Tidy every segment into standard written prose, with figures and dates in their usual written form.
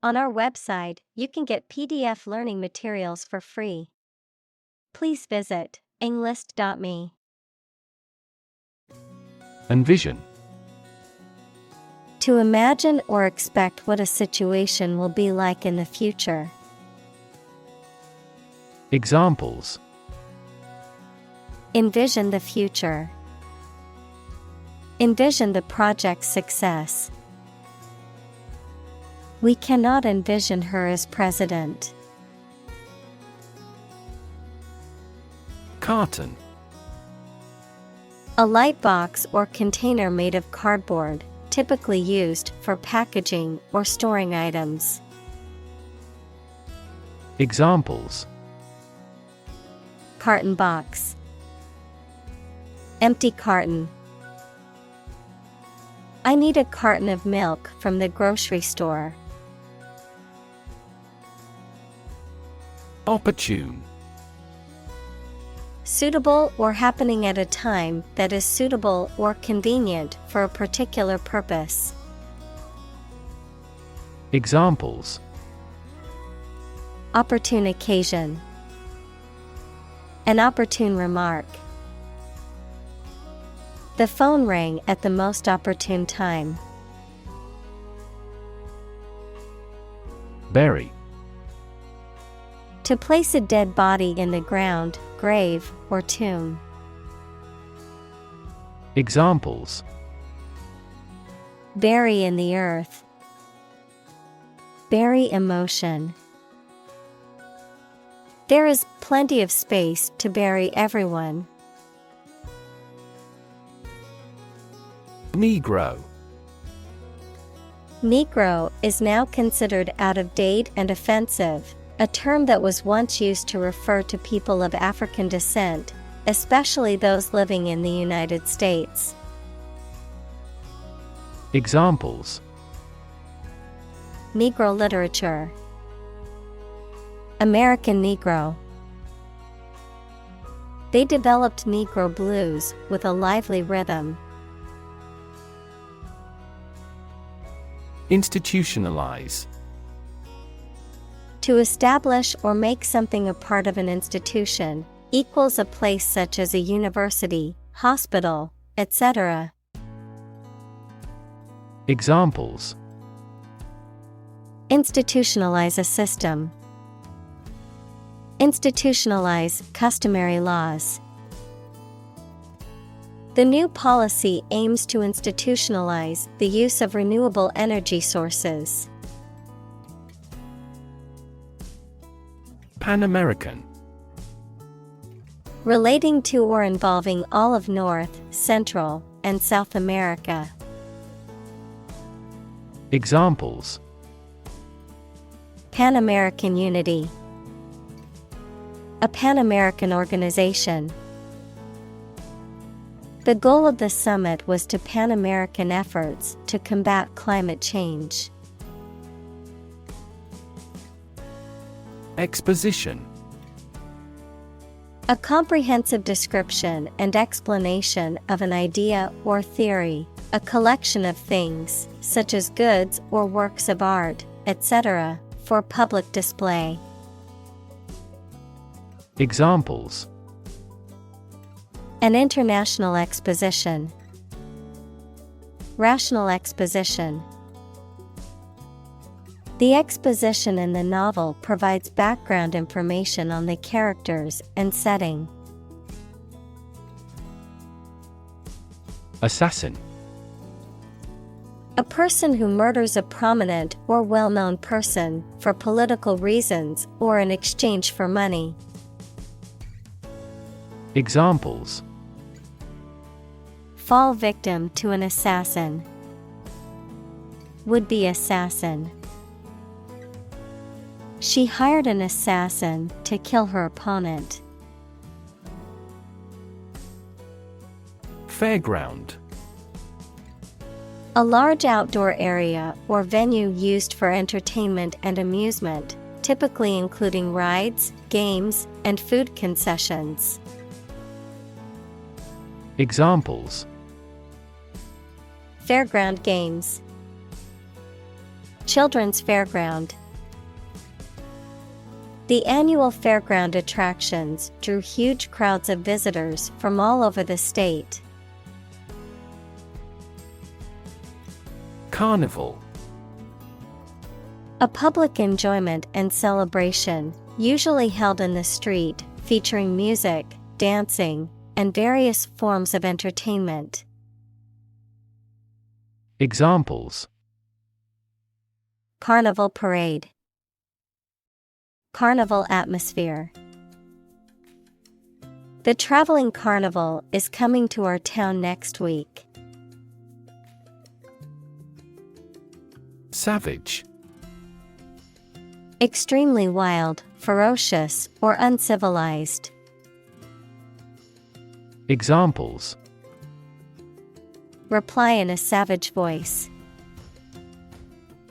On our website, you can get PDF learning materials for free. Please visit englist.me. Envision. To imagine or expect what a situation will be like in the future. Examples: Envision the future. Envision the project's success. We cannot envision her as president. Carton. A light box or container made of cardboard, typically used for packaging or storing items. Examples: Carton box. Empty carton. I need a carton of milk from the grocery store. Opportune. Suitable or happening at a time that is suitable or convenient for a particular purpose. Examples: Opportune occasion. An opportune remark. The phone rang at the most opportune time. Bury. To place a dead body in the ground, grave, or tomb. Examples: Bury in the earth. Bury emotion. There is plenty of space to bury everyone. Negro. Negro is now considered out of date and offensive, a term that was once used to refer to people of African descent, especially those living in the United States. Examples: Negro literature. American Negro. They developed Negro blues with a lively rhythm. Institutionalize. To establish or make something a part of an institution, equals a place such as a university, hospital, etc. Examples: Institutionalize a system. Institutionalize customary laws. The new policy aims to institutionalize the use of renewable energy sources. Pan-American. Relating to or involving all of North, Central, and South America. Examples: Pan-American unity. A Pan-American organization. The goal of the summit was to Pan-American efforts to combat climate change. Exposition. A comprehensive description and explanation of an idea or theory, a collection of things, such as goods or works of art, etc., for public display. Examples: An international exposition. Rational exposition. The exposition in the novel provides background information on the characters and setting. Assassin. A person who murders a prominent or well-known person for political reasons or in exchange for money. Examples: Fall victim to an assassin. Would-be assassin. She hired an assassin to kill her opponent. Fairground. A large outdoor area or venue used for entertainment and amusement, typically including rides, games, and food concessions. Examples: Fairground games. Children's fairground. The annual fairground attractions drew huge crowds of visitors from all over the state. Carnival. A public enjoyment and celebration, usually held in the street, featuring music, dancing, and various forms of entertainment. Examples: Carnival parade. Carnival atmosphere. The traveling carnival is coming to our town next week. Savage. Extremely wild, ferocious, or uncivilized. Examples: Reply in a savage voice.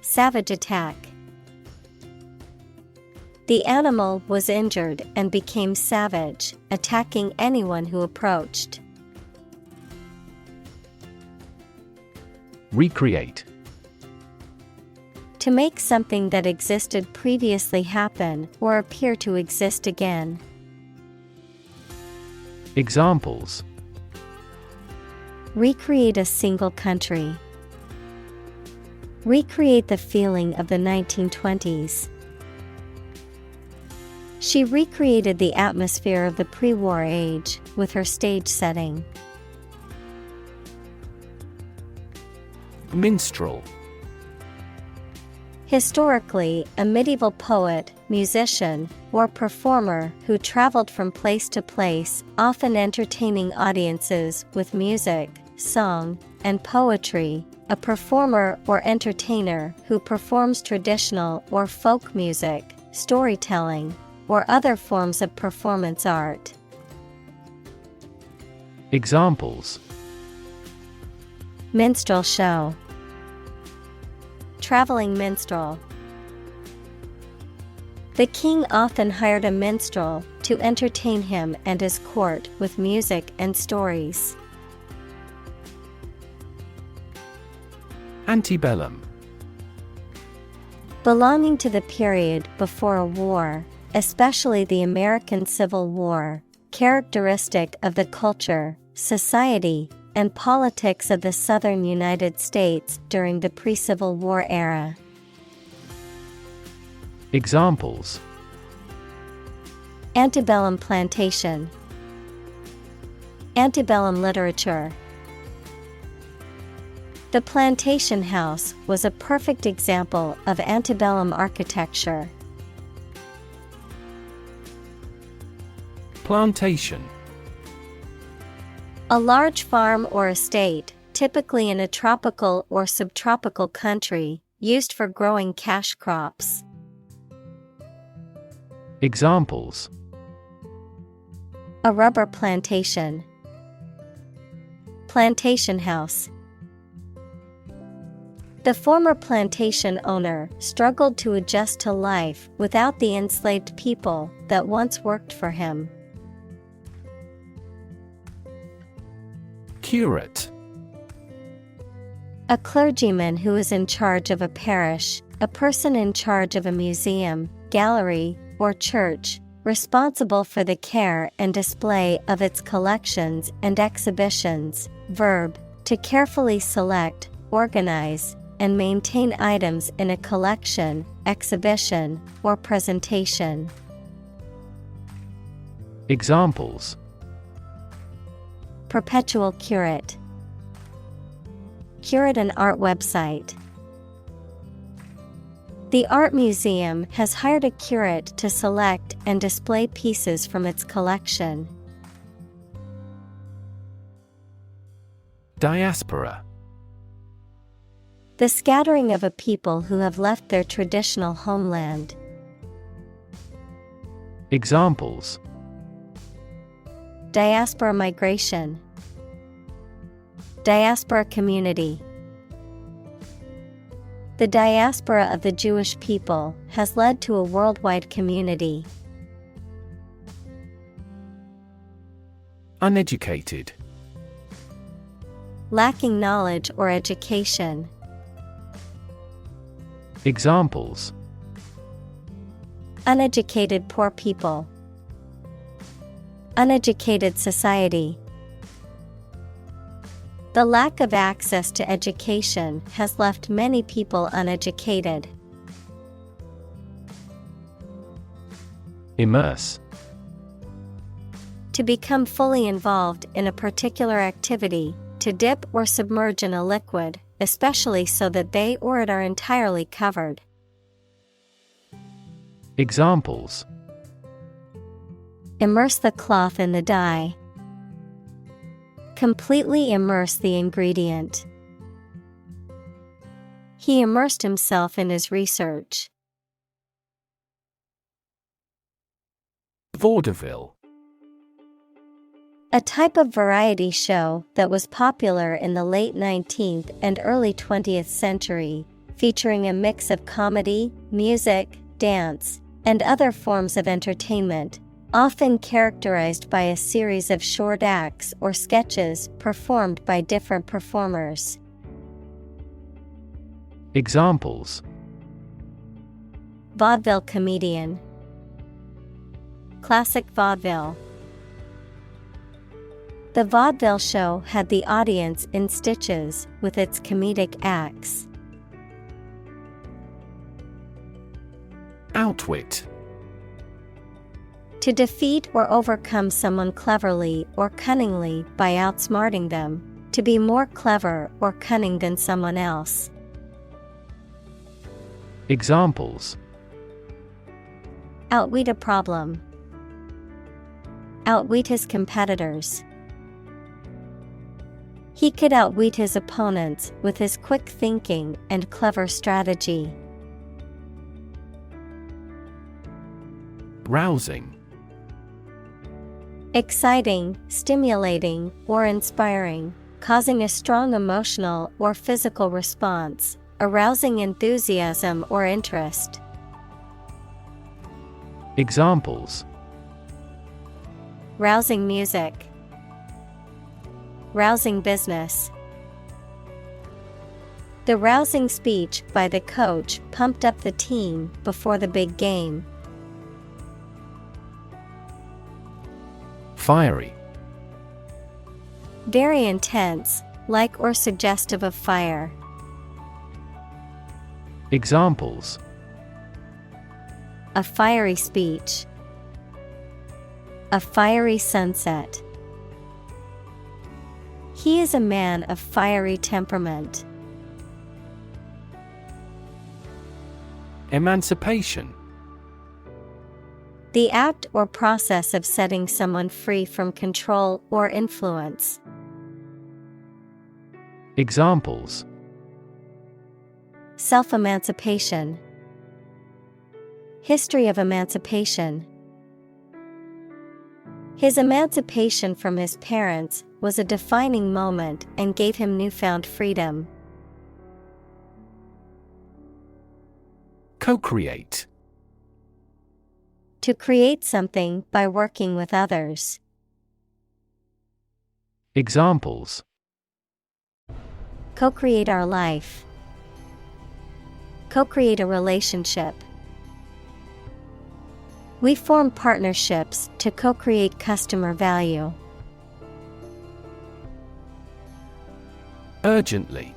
Savage attack. The animal was injured and became savage, attacking anyone who approached. Recreate. To make something that existed previously happen or appear to exist again. Examples: Recreate a single country. Recreate the feeling of the 1920s. She recreated the atmosphere of the pre-war age with her stage setting. Minstrel. Historically, a medieval poet, musician, or performer who traveled from place to place, often entertaining audiences with music, song, and poetry. A performer or entertainer who performs traditional or folk music, storytelling, or other forms of performance art. Examples: Minstrel show. Traveling minstrel. The king often hired a minstrel to entertain him and his court with music and stories. Antebellum. Belonging to the period before a war, especially the American Civil War, characteristic of the culture, society, and politics of the southern United States during the pre-Civil War era. Examples: Antebellum plantation. Antebellum literature. The plantation house was a perfect example of antebellum architecture. Plantation. A large farm or estate, typically in a tropical or subtropical country, used for growing cash crops. Examples: A rubber plantation. Plantation house. The former plantation owner struggled to adjust to life without the enslaved people that once worked for him. Curate. A clergyman who is in charge of a parish, a person in charge of a museum, gallery, or church, responsible for the care and display of its collections and exhibitions. Verb: to carefully select, organize, and maintain items in a collection, exhibition, or presentation. Examples: Perpetual curate. Curate an art website. The art museum has hired a curate to select and display pieces from its collection. Diaspora. The scattering of a people who have left their traditional homeland. Examples: Diaspora migration. Diaspora community. The diaspora of the Jewish people has led to a worldwide community. Uneducated. Lacking knowledge or education. Examples: uneducated poor people, uneducated society. The lack of access to education has left many people uneducated. Immerse. To become fully involved in a particular activity, to dip or submerge in a liquid, especially so that they or it are entirely covered. Examples: immerse the cloth in the dye, completely immerse the ingredient. He immersed himself in his research. Vaudeville. A type of variety show that was popular in the late 19th and early 20th century, featuring a mix of comedy, music, dance, and other forms of entertainment, often characterized by a series of short acts or sketches performed by different performers. Examples: vaudeville comedian, classic vaudeville. The vaudeville show had the audience in stitches with its comedic acts. Outwit. To defeat or overcome someone cleverly or cunningly by outsmarting them, to be more clever or cunning than someone else. Examples: outwit a problem, outwit his competitors. He could outwit his opponents with his quick thinking and clever strategy. Rousing. Exciting, stimulating, or inspiring, causing a strong emotional or physical response, arousing enthusiasm or interest. Examples: rousing music, rousing business. The rousing speech by the coach pumped up the team before the big game. Fiery. Very intense, like or suggestive of fire. Examples: a fiery speech, a fiery sunset. He is a man of fiery temperament. Emancipation. The act or process of setting someone free from control or influence. Examples: self-emancipation, history of emancipation. His emancipation from his parents was a defining moment and gave him newfound freedom. Co-create. To create something by working with others. Examples: co-create our life, co-create a relationship. We form partnerships to co-create customer value. Urgently.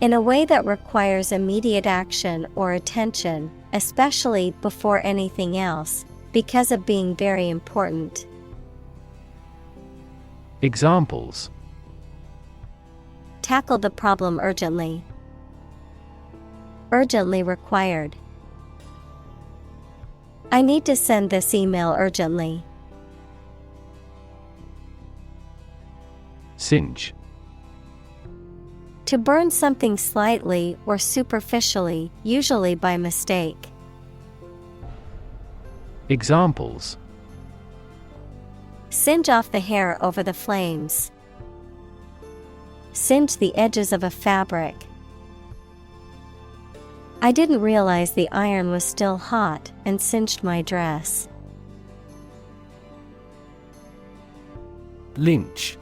In a way that requires immediate action or attention, especially before anything else, because of being very important. Examples: tackle the problem urgently, urgently required. I need to send this email urgently. Singe. To burn something slightly or superficially, usually by mistake. Examples: singe off the hair over the flames, singe the edges of a fabric. I didn't realize the iron was still hot and singed my dress. Lynch.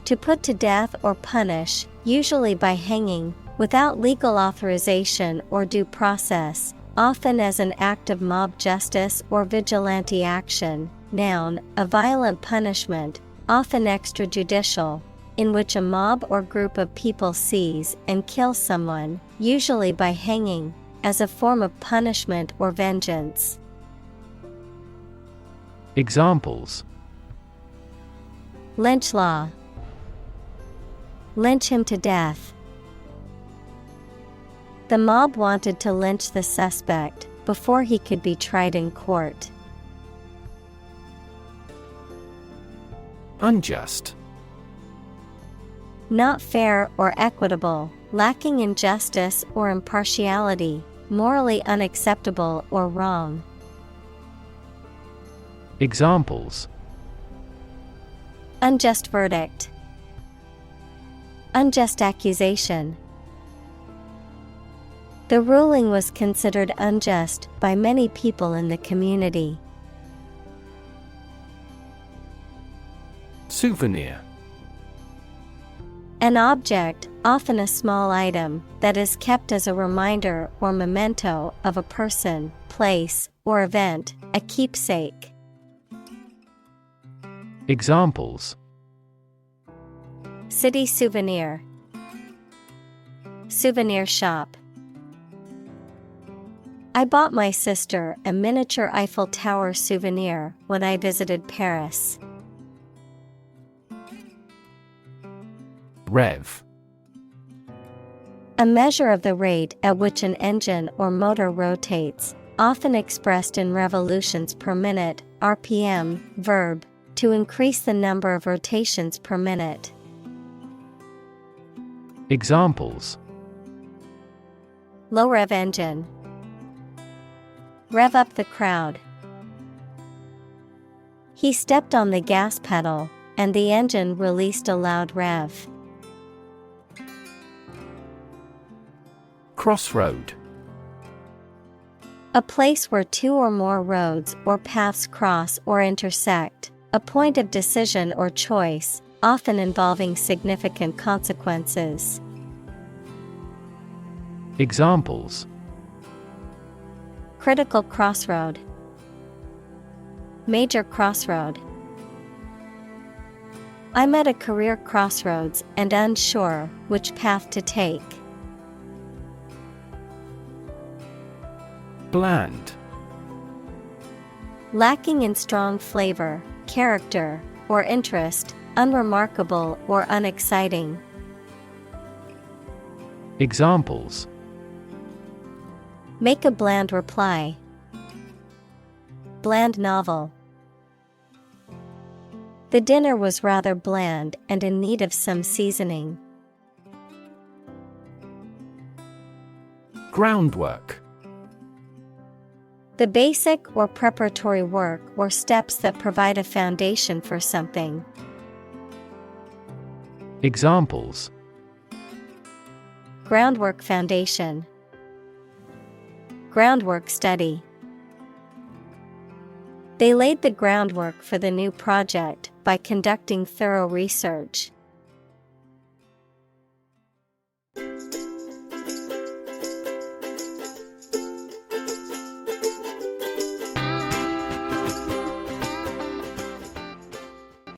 To put to death or punish, usually by hanging, without legal authorization or due process, often as an act of mob justice or vigilante action. Noun, a violent punishment, often extrajudicial, in which a mob or group of people seize and kill someone, usually by hanging, as a form of punishment or vengeance. Examples: Lynch law. Lynch him to death. The mob wanted to lynch the suspect before he could be tried in court. Unjust. Not fair or equitable, lacking in justice or impartiality, morally unacceptable or wrong. Examples: Unjust verdict. Unjust accusation. The ruling was considered unjust by many people in the community. Souvenir. An object, often a small item, that is kept as a reminder or memento of a person, place, or event, a keepsake. Examples: City souvenir. Souvenir shop. I bought my sister a miniature Eiffel Tower souvenir when I visited Paris. Rev. A measure of the rate at which an engine or motor rotates, often expressed in revolutions per minute, RPM, verb, to increase the number of rotations per minute. Examples: Low rev engine. Rev up the crowd. He stepped on the gas pedal, and the engine released a loud rev. Crossroad. A place where two or more roads or paths cross or intersect, a point of decision or choice, often involving significant consequences. Examples: Critical crossroad. Major crossroad. I'm at a career crossroads and unsure which path to take. Bland. Lacking in strong flavor, character, or interest, unremarkable or unexciting. Examples: Make a bland reply. Bland novel. The dinner was rather bland and in need of some seasoning. Groundwork. The basic or preparatory work or steps that provide a foundation for something. Examples: Groundwork foundation. Groundwork study. They laid the groundwork for the new project by conducting thorough research.